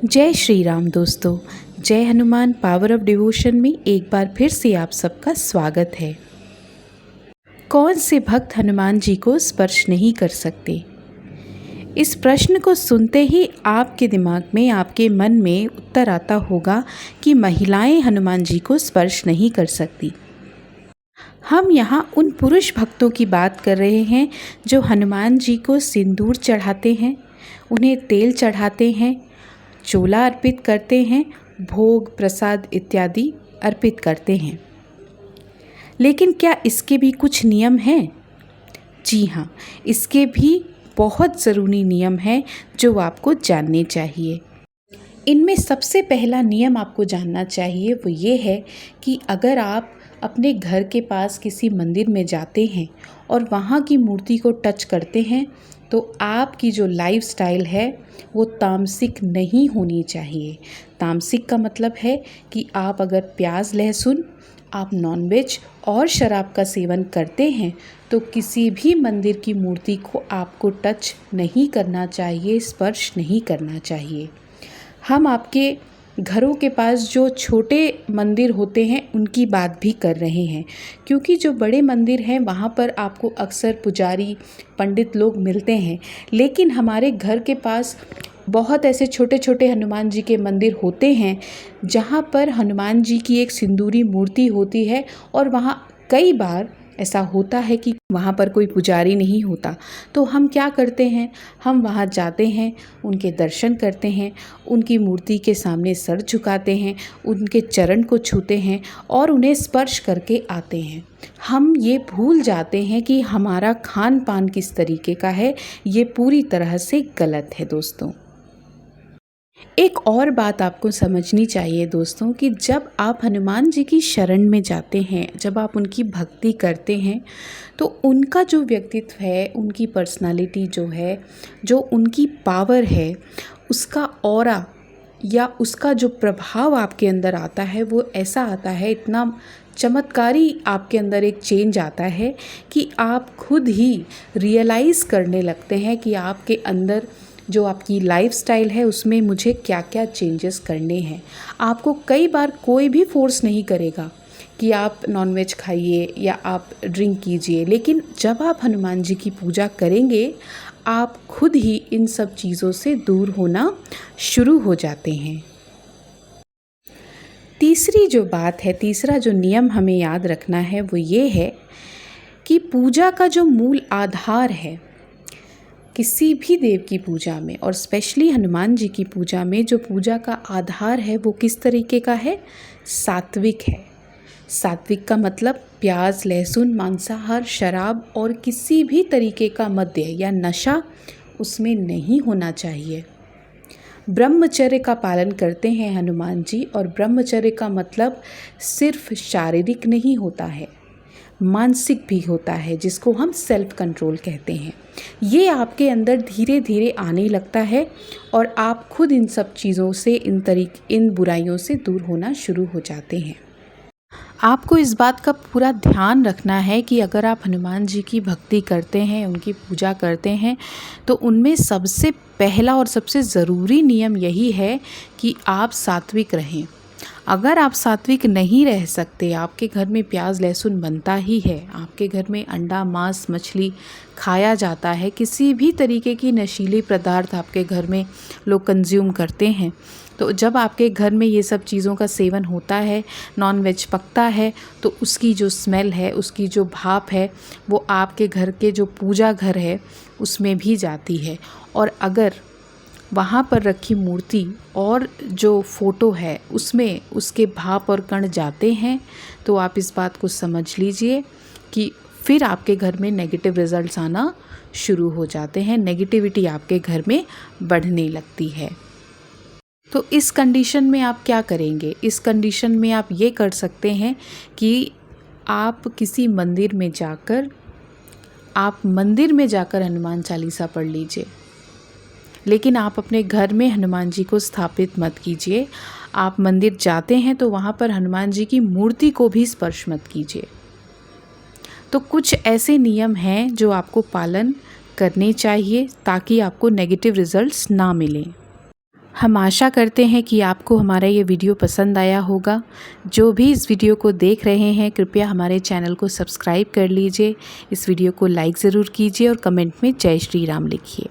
जय श्री राम दोस्तों। जय हनुमान पावर ऑफ डिवोशन में एक बार फिर से आप सबका स्वागत है। कौन से भक्त हनुमान जी को स्पर्श नहीं कर सकते? इस प्रश्न को सुनते ही आपके दिमाग में, आपके मन में उत्तर आता होगा कि महिलाएं हनुमान जी को स्पर्श नहीं कर सकती। हम यहाँ उन पुरुष भक्तों की बात कर रहे हैं जो हनुमान जी को सिंदूर चढ़ाते हैं, उन्हें तेल चढ़ाते हैं, चोला अर्पित करते हैं, भोग प्रसाद इत्यादि अर्पित करते हैं। लेकिन क्या इसके भी कुछ नियम हैं? जी हाँ, इसके भी बहुत ज़रूरी नियम हैं जो आपको जानने चाहिए। इनमें सबसे पहला नियम आपको जानना चाहिए वो ये है कि अगर आप अपने घर के पास किसी मंदिर में जाते हैं और वहाँ की मूर्ति को टच करते हैं तो आपकी जो लाइफस्टाइल है वो तामसिक नहीं होनी चाहिए। तामसिक का मतलब है कि आप अगर प्याज लहसुन, आप नॉनवेज और शराब का सेवन करते हैं तो किसी भी मंदिर की मूर्ति को आपको टच नहीं करना चाहिए, स्पर्श नहीं करना चाहिए। हम आपके घरों के पास जो छोटे मंदिर होते हैं उनकी बात भी कर रहे हैं, क्योंकि जो बड़े मंदिर हैं वहाँ पर आपको अक्सर पुजारी, पंडित लोग मिलते हैं। लेकिन हमारे घर के पास बहुत ऐसे छोटे छोटे हनुमान जी के मंदिर होते हैं जहाँ पर हनुमान जी की एक सिंदूरी मूर्ति होती है और वहाँ कई बार ऐसा होता है कि वहाँ पर कोई पुजारी नहीं होता। तो हम क्या करते हैं, हम वहाँ जाते हैं, उनके दर्शन करते हैं, उनकी मूर्ति के सामने सर झुकाते हैं, उनके चरण को छूते हैं और उन्हें स्पर्श करके आते हैं। हम ये भूल जाते हैं कि हमारा खान पान किस तरीके का है। ये पूरी तरह से गलत है दोस्तों। एक और बात आपको समझनी चाहिए दोस्तों कि जब आप हनुमान जी की शरण में जाते हैं, जब आप उनकी भक्ति करते हैं तो उनका जो व्यक्तित्व है, उनकी पर्सनालिटी जो है, जो उनकी पावर है, उसका ऑरा या उसका जो प्रभाव आपके अंदर आता है वो ऐसा आता है, इतना चमत्कारी आपके अंदर एक चेंज आता है कि आप खुद ही रियलाइज़ करने लगते हैं कि आपके अंदर जो आपकी लाइफस्टाइल है उसमें मुझे क्या क्या चेंजेस करने हैं। आपको कई बार कोई भी फोर्स नहीं करेगा कि आप नॉनवेज खाइए या आप ड्रिंक कीजिए, लेकिन जब आप हनुमान जी की पूजा करेंगे आप खुद ही इन सब चीज़ों से दूर होना शुरू हो जाते हैं। तीसरी जो बात है, तीसरा जो नियम हमें याद रखना है वो ये है कि पूजा का जो मूल आधार है, किसी भी देव की पूजा में और स्पेशली हनुमान जी की पूजा में जो पूजा का आधार है वो किस तरीके का है? सात्विक है। सात्विक का मतलब प्याज लहसुन, मांसाहार, शराब और किसी भी तरीके का मद्य या नशा उसमें नहीं होना चाहिए। ब्रह्मचर्य का पालन करते हैं हनुमान जी, और ब्रह्मचर्य का मतलब सिर्फ शारीरिक नहीं होता है, मानसिक भी होता है, जिसको हम सेल्फ कंट्रोल कहते हैं। ये आपके अंदर धीरे धीरे आने लगता है और आप खुद इन सब चीज़ों से, इन बुराइयों से दूर होना शुरू हो जाते हैं। आपको इस बात का पूरा ध्यान रखना है कि अगर आप हनुमान जी की भक्ति करते हैं, उनकी पूजा करते हैं, तो उनमें सबसे पहला और सबसे ज़रूरी नियम यही है कि आप सात्विक रहें। अगर आप सात्विक नहीं रह सकते, आपके घर में प्याज लहसुन बनता ही है, आपके घर में अंडा मांस मछली खाया जाता है, किसी भी तरीके की नशीली पदार्थ आपके घर में लोग कंज्यूम करते हैं, तो जब आपके घर में ये सब चीज़ों का सेवन होता है, नॉन वेज पकता है, तो उसकी जो स्मेल है, उसकी जो भाप है वो आपके घर के जो पूजा घर है उसमें भी जाती है। और अगर वहाँ पर रखी मूर्ति और जो फ़ोटो है उसमें उसके भाप और कण जाते हैं तो आप इस बात को समझ लीजिए कि फिर आपके घर में नेगेटिव रिजल्ट्स आना शुरू हो जाते हैं, नेगेटिविटी आपके घर में बढ़ने लगती है। तो इस कंडीशन में आप क्या करेंगे? इस कंडीशन में आप ये कर सकते हैं कि आप किसी मंदिर में जाकर हनुमान चालीसा पढ़ लीजिए, लेकिन आप अपने घर में हनुमान जी को स्थापित मत कीजिए। आप मंदिर जाते हैं तो वहाँ पर हनुमान जी की मूर्ति को भी स्पर्श मत कीजिए। तो कुछ ऐसे नियम हैं जो आपको पालन करने चाहिए ताकि आपको नेगेटिव रिजल्ट्स ना मिलें। हम आशा करते हैं कि आपको हमारा ये वीडियो पसंद आया होगा। जो भी इस वीडियो को देख रहे हैं कृपया हमारे चैनल को सब्सक्राइब कर लीजिए। इस वीडियो को लाइक ज़रूर कीजिए और कमेंट में जय श्री राम लिखिए।